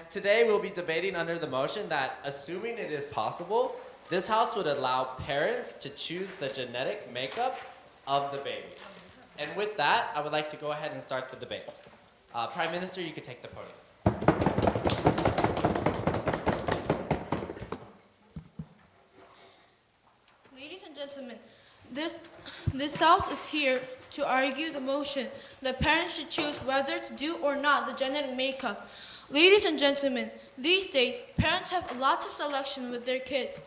Today we'll be debating under the motion that, assuming it is possible, this House would allow parents to choose the genetic makeup of the baby. And with that, I would like to go ahead and start the debate. Prime Minister, you could take the podium. Ladies and gentlemen, this House is here to argue the motion that parents should choose whether to do or not the genetic makeup. Ladies and gentlemen, these days, parents have lots of selection with their kids.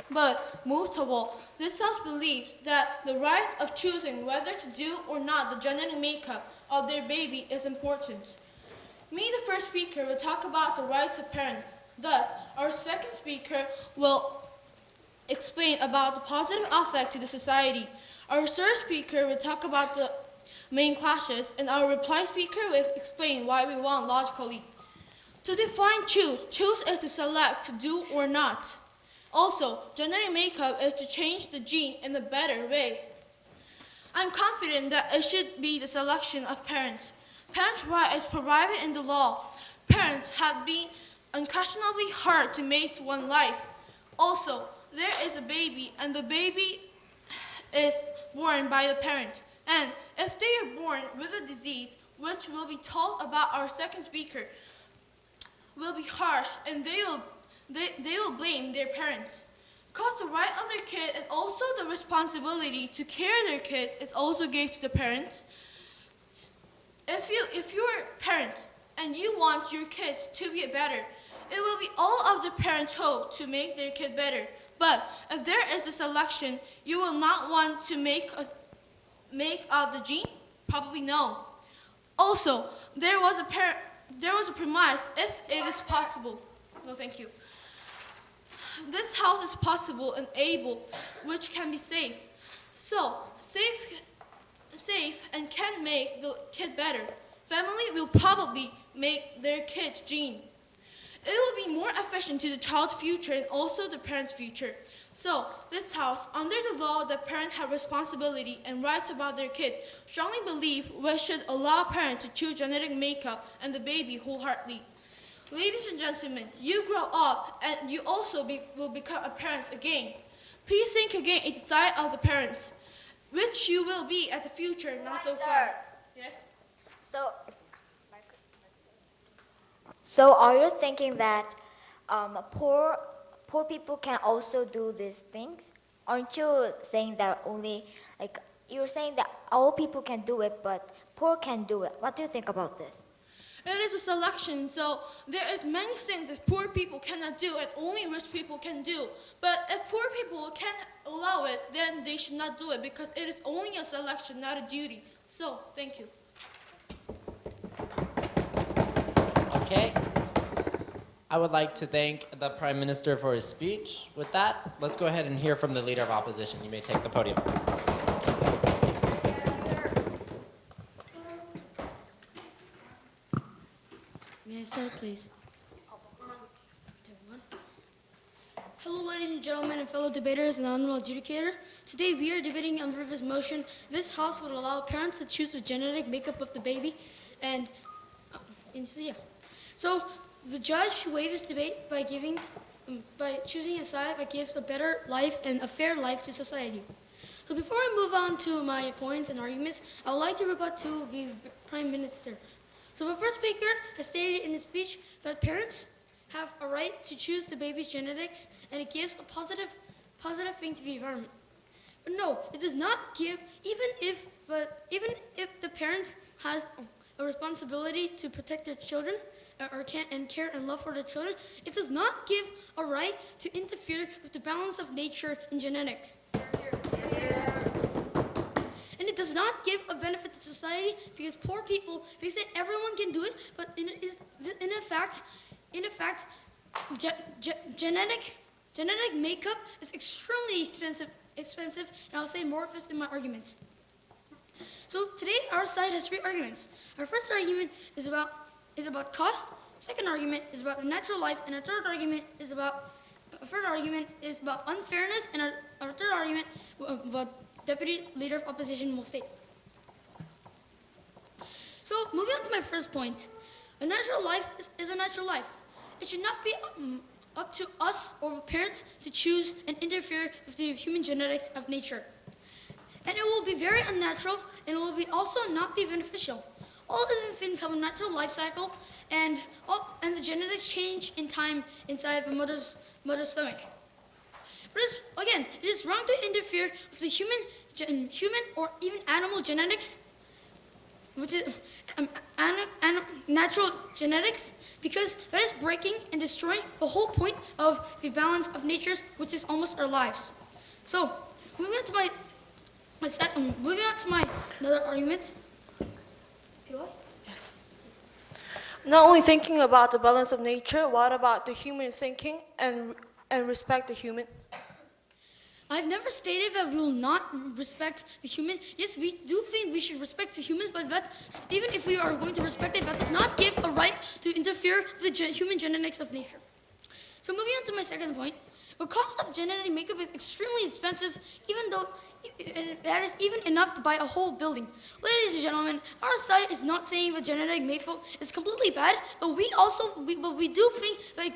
But most of all, this House believes that the right of choosing whether to do or not the genetic makeup of their baby is important. Me, the first speaker, will talk about the rights of parents. Thus, our second speaker will explain about the positive effect to the society. Our third speaker will talk about the main clashes, and our reply speaker will explain why we want logically. To define choose is to select to do or not. Also, genetic makeup is to change the gene in a better way. I'm confident that it should be the selection of parents. Parents' right is provided in the law. Parents have been unquestionably hard to make one life. Also, there is a baby, and the baby is born by the parent. And if they are born with a disease, which will be told about our second speaker, will be harsh, and they will blame their parents. Because the right of their kid and also the responsibility to care their kids is also given to the parents. If you're a parent and you want your kids to be better, it will be all of the parents' hope to make their kid better. But if there is a selection, you will not want to make of the gene? Probably no. Also, there was a premise if it is possible. No, thank you. This House is possible and able, which can be safe. So, safe and can make the kid better. Family will probably make their kid's gene. It will be more efficient to the child's future and also the parent's future. So, this House, under the law that parents have responsibility and rights about their kid, strongly believe we should allow parents to choose genetic makeup and the baby wholeheartedly. Ladies and gentlemen, you grow up and you also will become a parent again. Please think again and decide of the parents, which you will be at the future, not so far. Yes? So are you thinking that poor people can also do these things? Aren't you saying that only, like, you're saying that all people can do it, but poor can do it? What do you think about this? It is a selection, so there is many things that poor people cannot do and only rich people can do. But if poor people can allow it, then they should not do it because it is only a selection, not a duty. So, thank you. Okay. I would like to thank the Prime Minister for his speech. With that, let's go ahead and hear from the Leader of Opposition. You may take the podium. May I start, please? Hello, ladies and gentlemen, and fellow debaters and honorable adjudicator. Today we are debating under this motion. This House would allow parents to choose the genetic makeup of the baby, and so yeah. So the judge waived this debate by choosing a side that gives a better life and a fair life to society. So before I move on to my points and arguments, I would like to rebut to the Prime Minister. So the first speaker has stated in his speech that parents have a right to choose the baby's genetics, and it gives a positive thing to the environment. But no, it does not give, even if the parent has a responsibility to protect their children, and care and love for their children, it does not give a right to interfere with the balance of nature in genetics. And it does not give a benefit to society because poor people, they say everyone can do it, but in effect, genetic makeup is extremely expensive, and I'll say more of this in my arguments. So today our side has three arguments. Our first argument is about cost. Second argument is about natural life, and our third argument is about unfairness, and our third argument, what Deputy Leader of Opposition will state. So moving on to my first point, a natural life is a natural life. It should not be up to us or parents to choose and interfere with the human genetics of nature. And it will be very unnatural, and it will be also not be beneficial. All living things have a natural life cycle, and the genetics change in time inside the mother's stomach. But it is wrong to interfere with the human or even animal genetics, which is natural genetics, because that is breaking and destroying the whole point of the balance of nature's, which is almost our lives. So, moving on to my another argument. Yes. Not only thinking about the balance of nature, what about the human thinking and respect the human? I've never stated that we will not respect the human. Yes, we do think we should respect the humans, but even if we are going to respect it, that does not give a right to interfere with the human genetics of nature. So moving on to my second point, the cost of genetic makeup is extremely expensive, even though that is even enough to buy a whole building. Ladies and gentlemen, our site is not saying that genetic makeup is completely bad, but we do think that it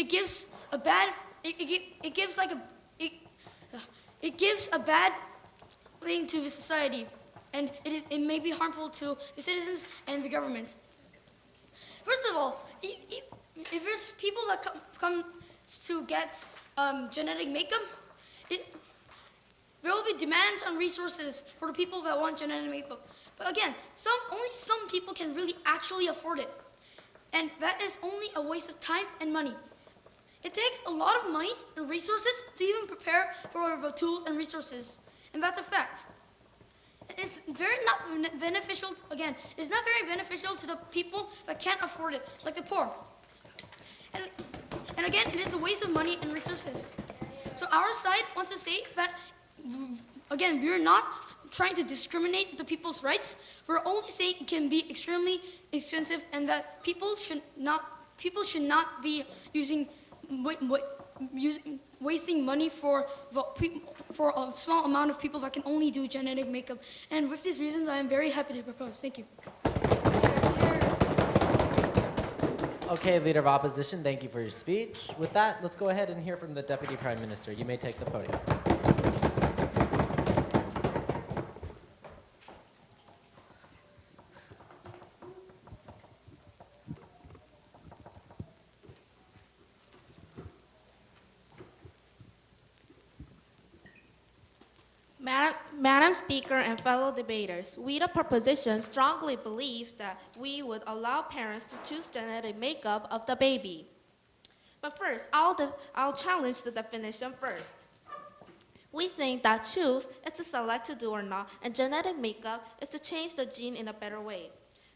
gives a bad thing to the society, and it may be harmful to the citizens and the government. First of all, if there's people that come to get genetic makeup, there will be demands on resources for the people that want genetic makeup. But again, only some people can really actually afford it, and that is only a waste of time and money. It takes a lot of money and resources to even prepare for the tools and resources, and that's a fact. It's very not beneficial. Again, it's not very beneficial to the people that can't afford it, like the poor. And again, it is a waste of money and resources. So our side wants to say that, again, we're not trying to discriminate the people's rights. We're only saying it can be extremely expensive, and that people should not be wasting money for a small amount of people that can only do genetic makeup. And with these reasons, I am very happy to propose. Thank you. Okay, Leader of Opposition, thank you for your speech. With that, let's go ahead and hear from the Deputy Prime Minister. You may take the podium. Madam Speaker and fellow debaters, we the proposition strongly believe that we would allow parents to choose genetic makeup of the baby. But first, I'll challenge the definition first. We think that choose is to select to do or not, and genetic makeup is to change the gene in a better way.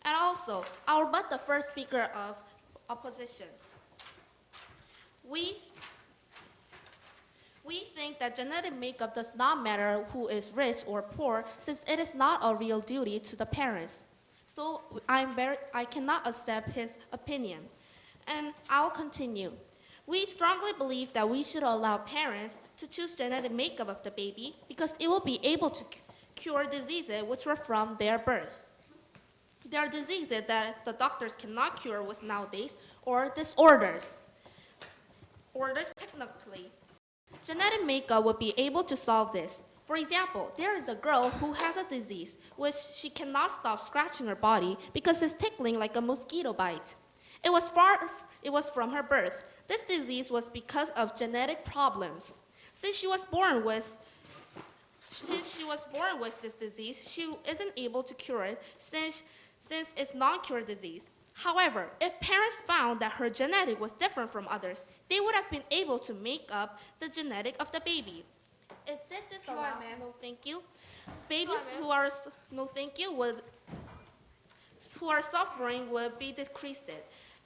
And also, I'll rebut the first speaker of opposition. We think that genetic makeup does not matter who is rich or poor, since it is not a real duty to the parents. So I cannot accept his opinion. And I'll continue. We strongly believe that we should allow parents to choose genetic makeup of the baby because it will be able to cure diseases which were from their birth. There are diseases that the doctors cannot cure with nowadays, or disorders. Technically. Genetic makeup would be able to solve this. For example, there is a girl who has a disease which she cannot stop scratching her body because it's tickling like a mosquito bite. It was from her birth. This disease was because of genetic problems. Since she was born with this disease, she isn't able to cure it since it's non-cure disease. However, if parents found that her genetic was different from others, they would have been able to make up the genetic of the baby. If this is allowed, no thank you. Babies who are suffering would be decreased.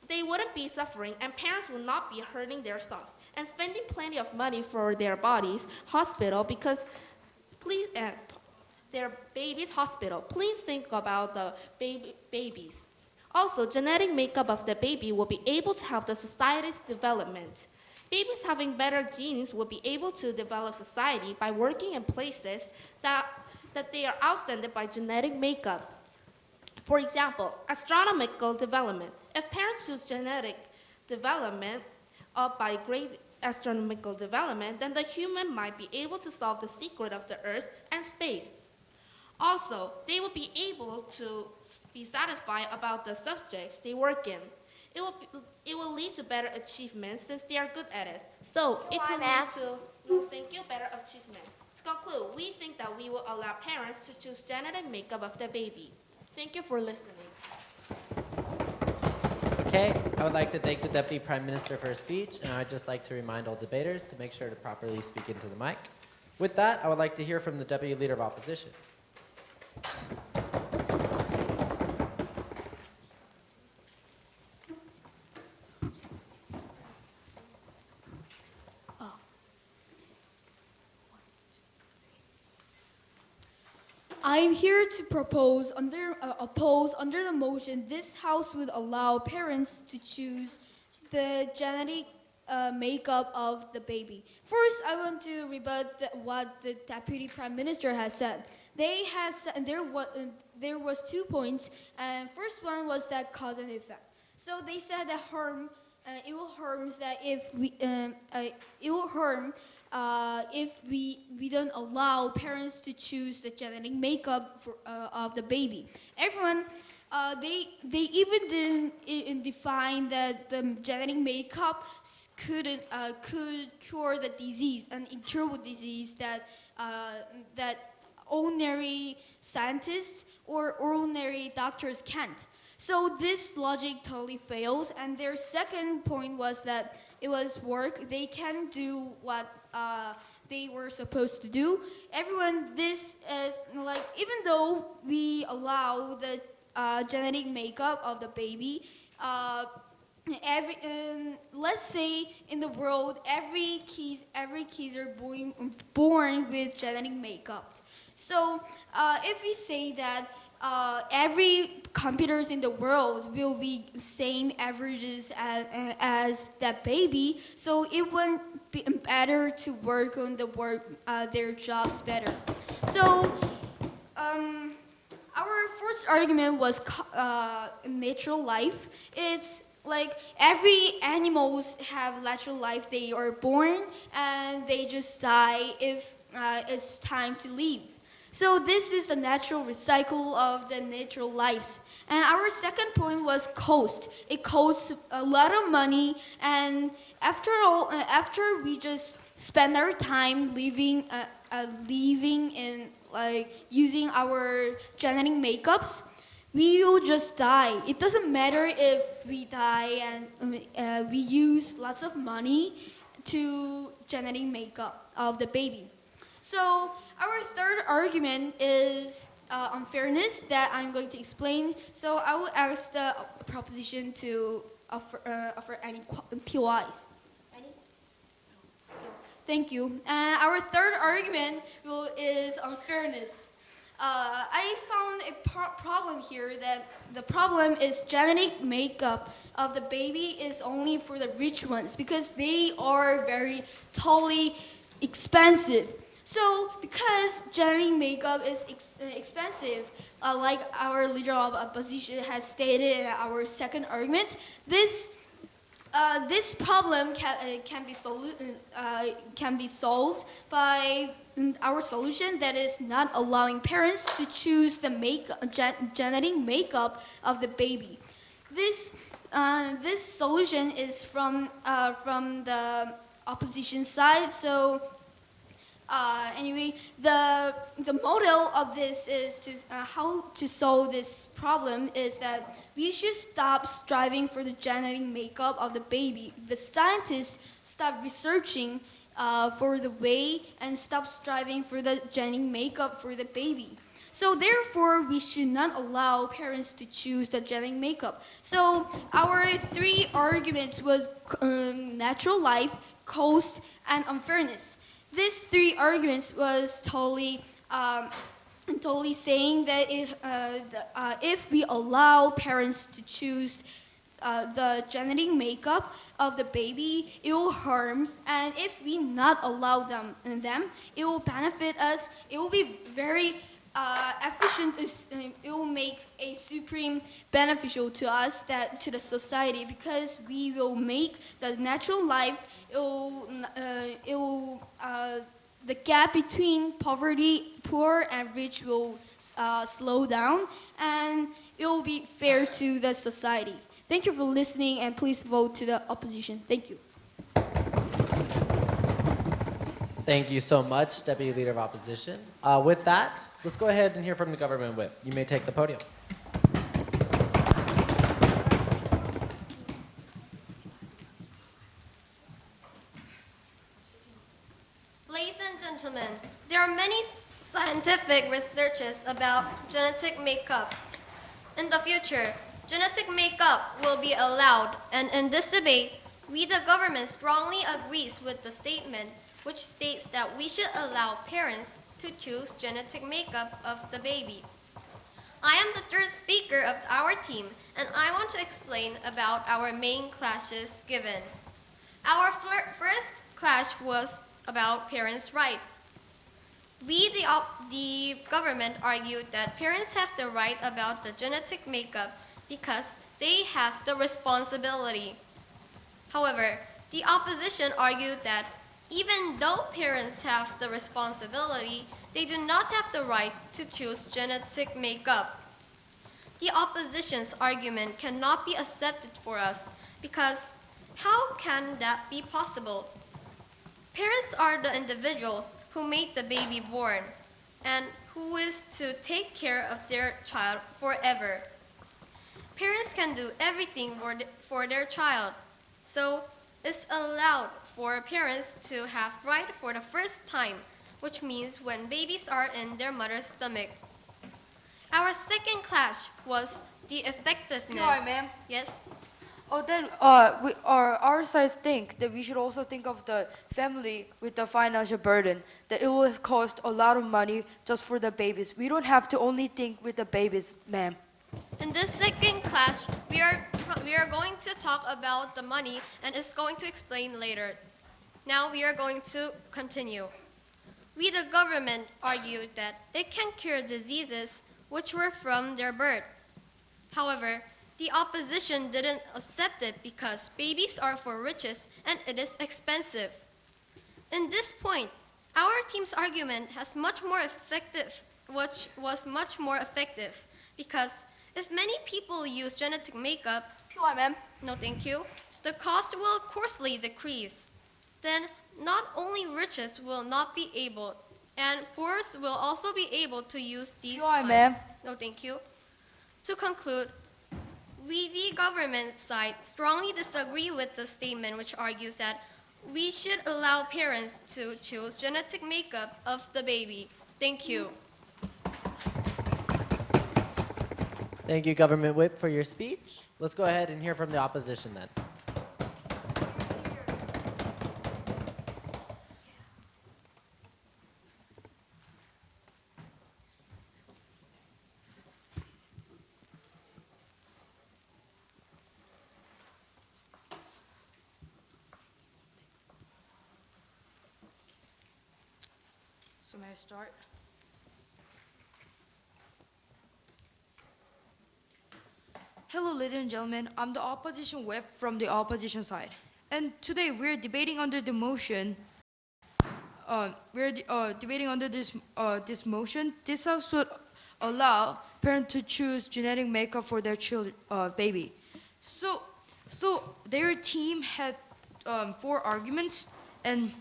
They wouldn't be suffering, and parents would not be hurting their sons and spending plenty of money for their bodies hospital because their babies hospital. Please think about the babies. Also, genetic makeup of the baby will be able to help the society's development. Babies having better genes will be able to develop society by working in places that they are outstanded by genetic makeup. For example, astronomical development. If parents choose genetic development up by great astronomical development, then the human might be able to solve the secret of the Earth and space. Also, they will be able to be satisfied about the subjects they work in. It will lead to better achievements since they are good at it. So it Why, could ma'am? lead to, thank you, better achievement. To conclude, we think that we will allow parents to choose genetic makeup of their baby. Thank you for listening. Okay, I would like to thank the Deputy Prime Minister for her speech, and I'd just like to remind all debaters to make sure to properly speak into the mic. With that, I would like to hear from the Deputy Leader of Opposition. I am here to oppose under the motion this House would allow parents to choose the genetic makeup of the baby. First, I want to rebut what the Deputy Prime Minister has said. They has said, there was 2 points, and first one was that cause and effect. So they said that it will harm that if we don't allow parents to choose the genetic makeup of the baby. Everyone, they even didn't define that the genetic makeup could cure the disease, an incurable disease that ordinary scientists or ordinary doctors can't. So this logic totally fails. And their second point was that it was work. They can do what they were supposed to do. Everyone, this is like, even though we allow the genetic makeup of the baby, let's say in the world, every kids are born with genetic makeup. So if we say that every computers in the world will be same averages as that baby, so it wouldn't be better to work on their jobs better. So our first argument was natural life. It's like every animals have natural life. They are born and they just die if it's time to leave. So this is a natural recycle of the natural lives. And our second point was cost. It costs a lot of money, and after we just spend our time living in like using our genetic makeups, we will just die. It doesn't matter if we die and we use lots of money to genetic makeup of the baby. So our third argument is unfairness that I'm going to explain. So I will ask the proposition to offer any POIs. Any? So, thank you. And our third argument is unfairness. I found a problem here that the problem is genetic makeup of the baby is only for the rich ones because they are totally expensive. So, because genetic makeup is expensive, like our leader of opposition has stated in our second argument, this problem can be solved by our solution, that is not allowing parents to choose the genetic makeup of the baby. This solution is from the opposition side. So. Anyway, the model of this is how to solve this problem is that we should stop striving for the genetic makeup of the baby. The scientists stop researching for the way and stop striving for the genetic makeup for the baby. So therefore, we should not allow parents to choose the genetic makeup. So our three arguments was natural life, cost, and unfairness. These three arguments was totally saying that if we allow parents to choose the genetic makeup of the baby, it will harm, and if we not allow them, it will benefit us. It will be very efficient is it will make a supreme beneficial to us, that to the society, because we will make the natural life, the gap between poor and rich will slow down, and it will be fair to the society. Thank you for listening, and please vote to the opposition. Thank you. Thank you so much, Deputy Leader of Opposition. With that, let's go ahead and hear from the government whip. You may take the podium. Ladies and gentlemen, there are many scientific researches about genetic makeup. In the future, genetic makeup will be allowed, and in this debate, we the government strongly agrees with the statement which states that we should allow parents to choose genetic makeup of the baby. I am the third speaker of our team, and I want to explain about our main clashes given. Our first clash was about parents' right. We, the government, argued that parents have the right about the genetic makeup because they have the responsibility. However, the opposition argued that even though parents have the responsibility, they do not have the right to choose genetic makeup. The opposition's argument cannot be accepted for us because how can that be possible? Parents are the individuals who made the baby born and who is to take care of their child forever. Parents can do everything for their child, so it's allowed for parents to have right for the first time, which means when babies are in their mother's stomach. Our second clash was the effectiveness. Hi, ma'am. Yes? Our sides think that we should also think of the family with the financial burden, that it will cost a lot of money just for the babies. We don't have to only think with the babies, ma'am. In this second clash, we are going to talk about the money, and it's going to explain later. Now we are going to continue. We, the government, argued that it can cure diseases which were from their birth. However, the opposition didn't accept it because babies are for riches and it is expensive. In this point, our team's argument was much more effective because if many people use genetic makeup, Hi, ma'am. no thank you, the cost will coarsely decrease. Then not only riches will not be able, and poor will also be able to use these Hi, funds. ma'am. No thank you. To conclude, we, the government side, strongly disagree with the statement which argues that we should allow parents to choose genetic makeup of the baby. Thank you. Thank you, Government Whip, for your speech. Let's go ahead and hear from the opposition then. So may I start? Hello, ladies and gentlemen. I'm the opposition whip from the opposition side. And today we're debating under the motion. Debating under this motion. This house would allow parents to choose genetic makeup for their baby. So their team had 4 arguments, and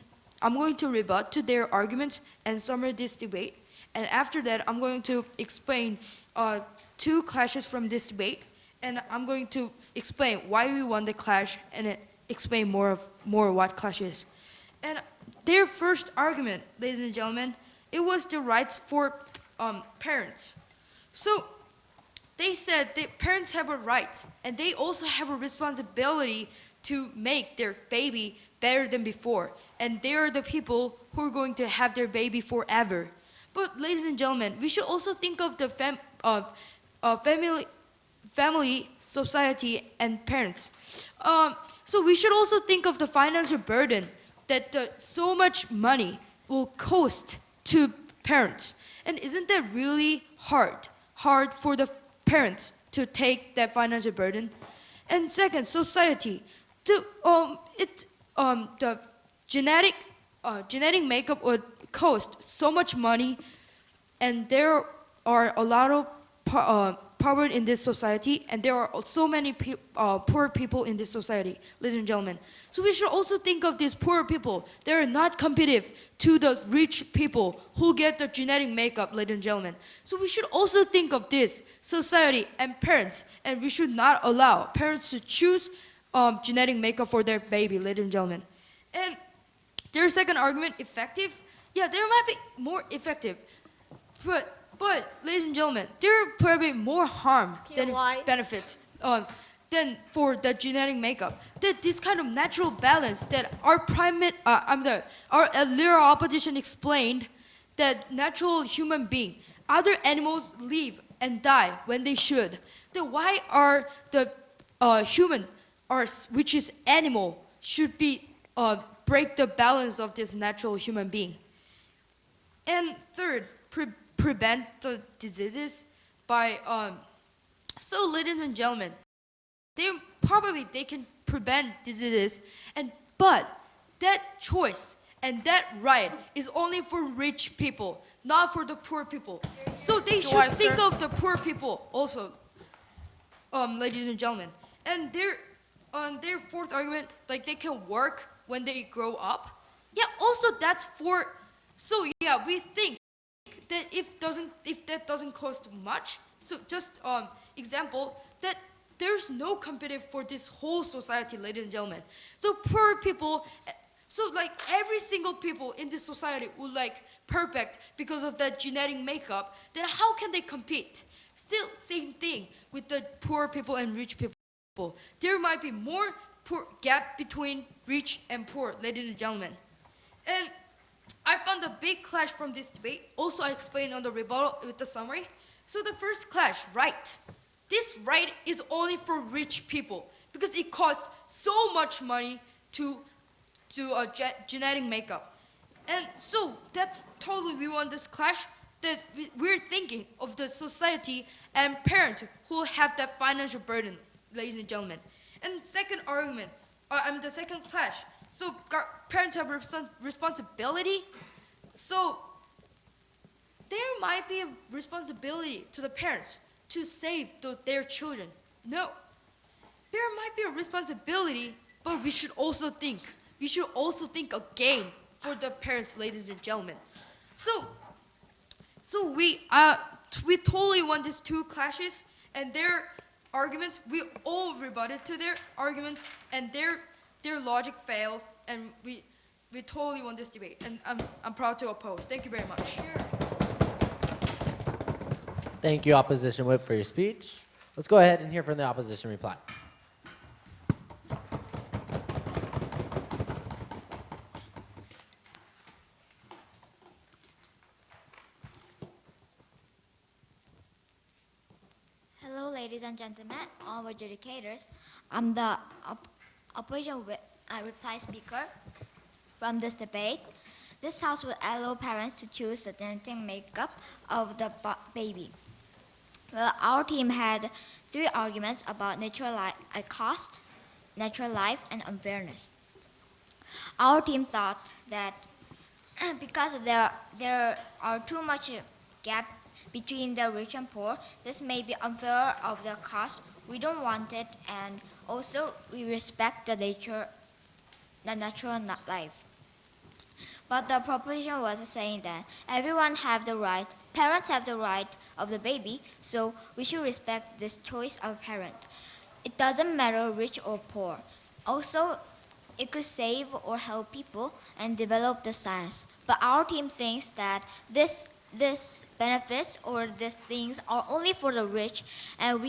I'm going to rebut to their arguments and summarize this debate. And after that, I'm going to explain 2 clashes from this debate, and I'm going to explain why we won the clash and explain more what clash is. And their first argument, ladies and gentlemen, it was the rights for parents. So they said that parents have a right, and they also have a responsibility to make their baby better than before. And they are the people who are going to have their baby forever. But ladies and gentlemen, we should also think of the family, society, and parents. So we should also think of the financial burden that so much money will cost to parents. And isn't that really hard for the parents to take that financial burden? And second, society. The genetic makeup would cost so much money, and there are a lot of poverty in this society, and there are so many poor people in this society, ladies and gentlemen. So we should also think of these poor people. They are not competitive to the rich people who get the genetic makeup, ladies and gentlemen. So we should also think of this society and parents, and we should not allow parents to choose genetic makeup for their baby, ladies and gentlemen. And their second argument, effective. Yeah, there might be more effective, but ladies and gentlemen, there are probably more harm than benefits than for the genetic makeup. That this kind of natural balance that our liberal opposition explained, that natural human being, other animals live and die when they should. Then why are the human, which is animal, should be break the balance of this natural human being? And third, prevent the diseases by so ladies and gentlemen, they can prevent diseases, but that choice and that right is only for rich people, not for the poor people. So they should think of the poor people also, ladies and gentlemen. And their fourth argument, like they can work when they grow up. Yeah, also that's for. So yeah, we think that if that doesn't cost much. So just example that there's no competitive for this whole society, ladies and gentlemen. So poor people, so like every single people in this society would like perfect because of that genetic makeup. Then how can they compete? Still same thing with the poor people and rich people. There might be more gap between rich and poor, ladies and gentlemen. And I found a big clash from this debate. Also, I explained on the rebuttal with the summary. So the first clash, right. This right is only for rich people because it costs so much money to do a genetic makeup. And so that's totally we want this clash, that we're thinking of the society and parents who have that financial burden, ladies and gentlemen. And second argument, the second clash. So parents have responsibility. So there might be a responsibility to the parents to save their children. No. There might be a responsibility, but we should also think again for the parents, ladies and gentlemen. So we totally want these two clashes and their arguments. We all rebutted to their arguments, and their logic fails, and we totally won this debate, and I'm proud to oppose. Thank you very much. Thank you, Opposition Whip, for your speech. Let's go ahead and hear from the opposition reply. Hello, ladies and gentlemen, all adjudicators. I'm the opposition reply speaker from this debate. This house will allow parents to choose the genetic makeup of the baby. Well, our team had 3 arguments about natural cost, natural life, and unfairness. Our team thought that because there are too much gap between the rich and poor, this may be unfair of the cost. We don't want it, and also we respect the natural life. But the proposition was saying that everyone have the right, parents have the right of the baby, so we should respect this choice of parent. It doesn't matter rich or poor. Also, it could save or help people and develop the science. But our team thinks that this benefits or these things are only for the rich, and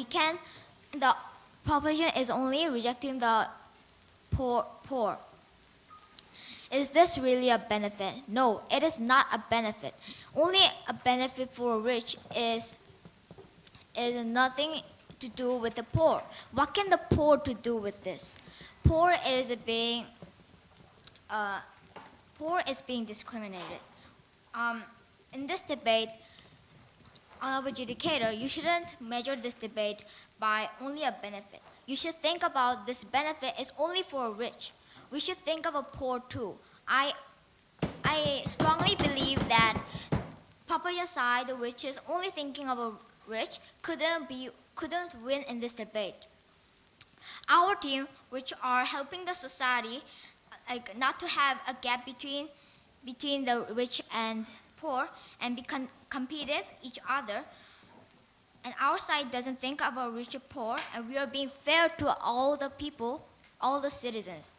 the proposition is only rejecting the poor. Is this really a benefit? No, it is not a benefit. Only a benefit for rich is nothing to do with the poor. What can the poor to do with this? Poor is being discriminated. In this debate, honorable adjudicator, you shouldn't measure this debate by only a benefit. You should think about this benefit is only for rich. We should think of a poor too. I strongly believe that proposition side, which is only thinking of a rich, couldn't win in this debate. Our team, which are helping the society, like not to have a gap between the rich and poor and be competitive each other. And our side doesn't think about rich or poor, and we are being fair to all the people, all the citizens.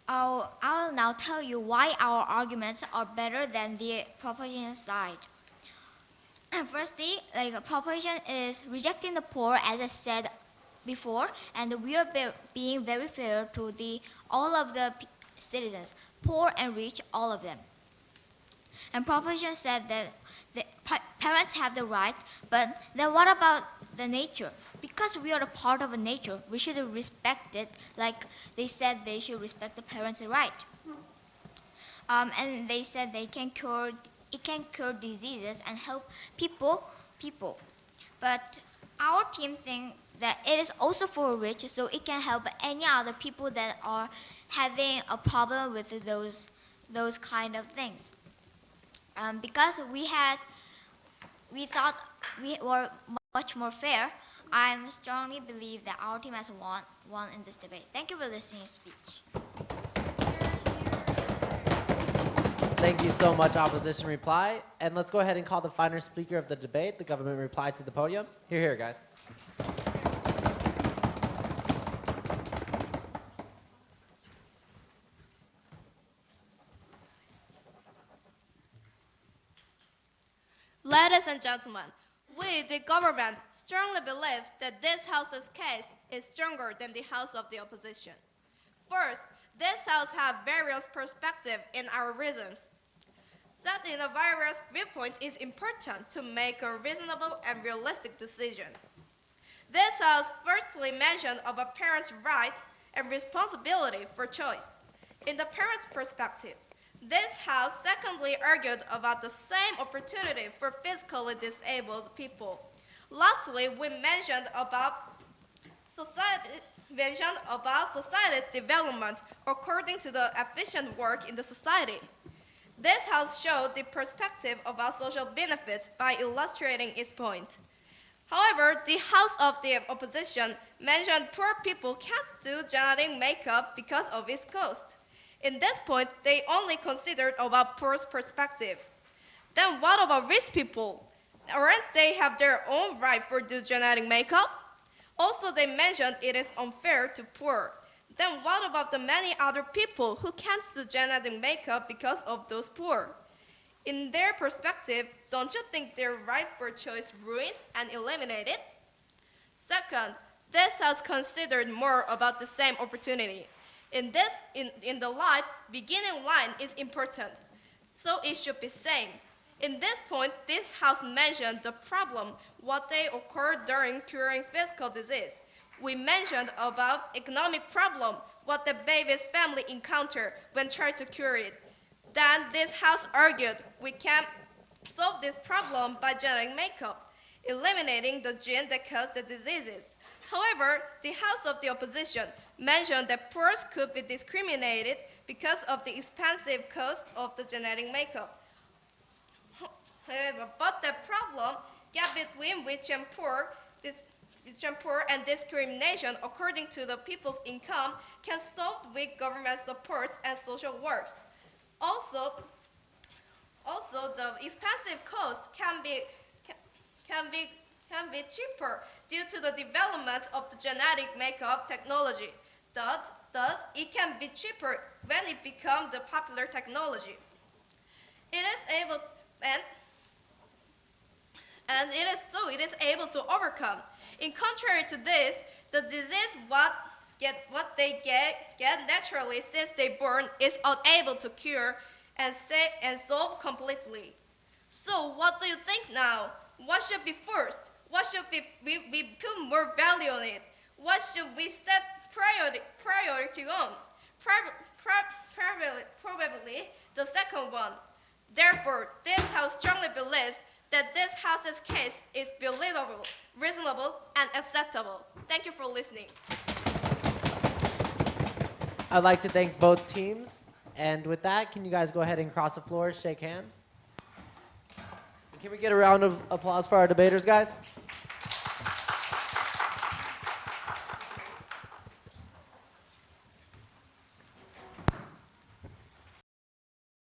I'll now tell you why our arguments are better than the proposition side. Firstly, like proposition is rejecting the poor, as I said before, and we are being very fair to all of the citizens, poor and rich, all of them. And proposition said that the parents have the right, but then what about the nature? Because we are a part of a nature, we should respect it, like they said they should respect the parents' right. And they said it can cure diseases and help people. But our team thinks that it is also for rich, so it can help any other people that are having a problem with those kind of things. Because we thought we were much more fair, I strongly believe that our team has won in this debate. Thank you for listening to speech. Thank you so much, opposition reply. And let's go ahead and call the final speaker of the debate, the government reply to the podium. Here, guys. Ladies and gentlemen, we, the government, strongly believe that this House's case is stronger than the House of the opposition. First, this House has various perspectives in our reasons. Setting a various viewpoint is important to make a reasonable and realistic decision. This House firstly mentioned of a parent's right and responsibility for choice. In the parent's perspective, this House secondly argued about the same opportunity for physically disabled people. Lastly, we mentioned about society's development according to the efficient work in the society. This House showed the perspective about social benefits by illustrating its point. However, the House of the opposition mentioned poor people can't do genetic makeup because of its cost. In this point, they only considered about poor's perspective. Then what about rich people? Aren't they have their own right for do genetic makeup? Also, they mentioned it is unfair to poor. Then what about the many other people who can't do genetic makeup because of those poor? In their perspective, don't you think their right for choice ruined and eliminated? Second, this has considered more about the same opportunity. In the life, beginning line is important, so it should be same. In this point, this House mentioned the problem, what they occur during curing physical disease. We mentioned about economic problem, what the baby's family encounter when trying to cure it. Then this House argued we can solve this problem by genetic makeup, eliminating the gene that causes the diseases. However, the House of the opposition mentioned that poor could be discriminated because of the expensive cost of the genetic makeup. However, but the problem gap between rich and poor and discrimination according to the people's income can solve with government support and social works. Also, the expensive cost can be cheaper due to the development of the genetic makeup technology. Thus, it can be cheaper when it becomes the popular technology. It is able to overcome. In contrary to this, the disease what they get naturally since they born is unable to cure and solve completely. So what do you think now? What should be first? What should we put more value on it? What should we set priority on? Probably the second one. Therefore, this House strongly believes that this House's case is believable, reasonable, and acceptable. Thank you for listening. I'd like to thank both teams. And with that, can you guys go ahead and cross the floor, shake hands? And can we get a round of applause for our debaters, guys?